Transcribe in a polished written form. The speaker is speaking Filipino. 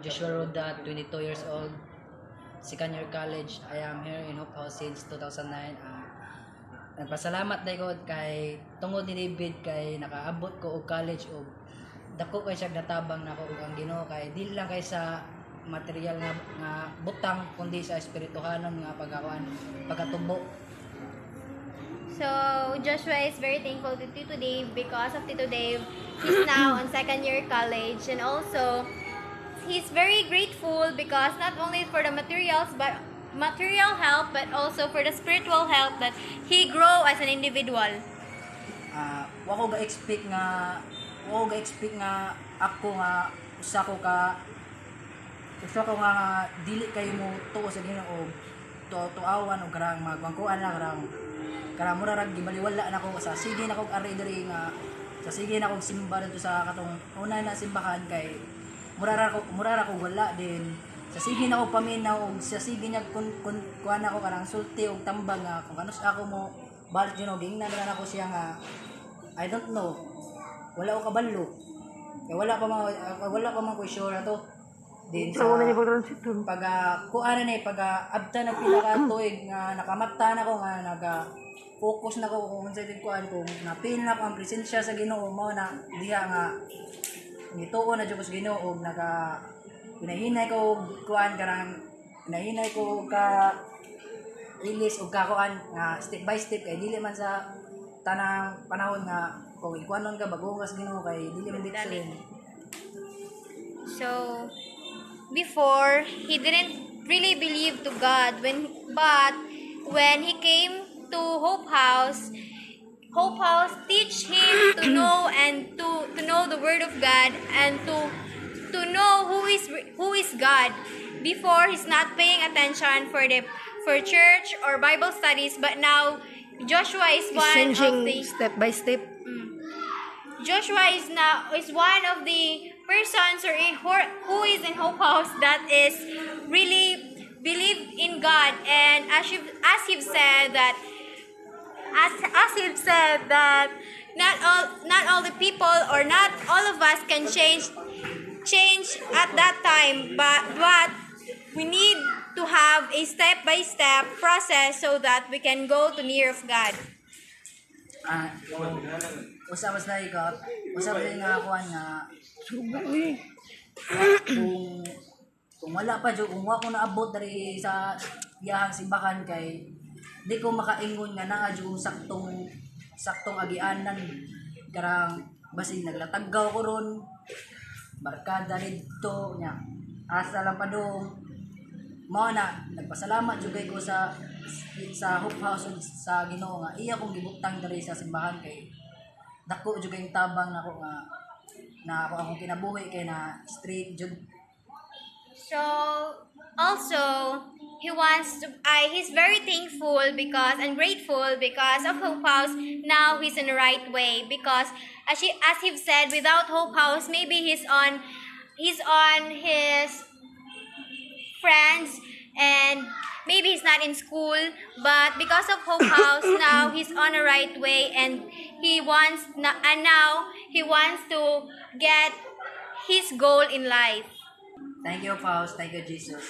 Joshua Roda, 22 years old, second year college. I am here in Hope House since 2009. Nagpasalamat day ko kay tungod ni David kay nakaabot ko og college og dako kay siya natabang nako og ang Ginoo kay dili lang kay sa material nga butang kundi sa espirituhanon nga pagkatubo. So Joshua is very thankful to Tito Dave because of Tito Dave. He's now on second year college, and also he's very grateful because not only for the material help but also for the spiritual help that he grow as an individual. Wa ko ga-expect nga ako nga usa ko nga dili kayo mo tuo sa Ginoo og tuawan og karang magwangkuan na karang mura rag gibaliwala nako sa sige nako ari diri nga sa sige nako simba dito sa katong una na simbahan kay mura ra ko wala din sa sige nako paminaw og sa sige niya kun kuan ako karang sulti og tambang nga kung ano ako mo balik Ginoo gingnan na nako siya nga I don't know wala ko kabalo kay wala pa man ko sure ato din sa pag kuan na pag abta na pila ka tuig nga nakamata na ko nga focus na ko kung sa kuan kung napil na ko ang presensya sa Ginoo mao na diha nga gituon na jud ko sa Ginoo og hinahinay ko kuan karang hinahinay ko ka release og kakuan nga step by step kay dili man sa tanang panahon nga kung ikuanon ka bago nga sa Ginoo kay dili man dito. So before he didn't really believe to God but when he came to Hope House teach him to know and to know the word of God and to know who is God. Before he's not paying attention for church or Bible studies, but now Joshua is one of the step by step. Joshua is one of the persons who is in Hope House that is really believe in God, and as you've said that not all the people or not all of us can change at that time, but we need to have a step-by-step process so that we can go to near of God. Usap na kuan nga kung wala pa jud kung wa ko naabot dari sa iyang simbahan kay di ko makaingon nga naa jud saktong agianan karang basig naglatagaw ko ron barkada dito nya asa lang pa dong mao na nagpasalamat jud ko sa Hope House sa Ginoo nga iya kong gibutang dari sa simbahan kay dako jud kay tabang nako nga na ako akong kinabuhi kay na straight jud. So also he's very thankful and grateful because of Hope House. Now he's in the right way because as he've said, without Hope House maybe he's on his friends and maybe he's not in school, but because of Hope House now he's on the right way and now he wants to get his goal in life. Thank you, Faust. Thank you, Jesus.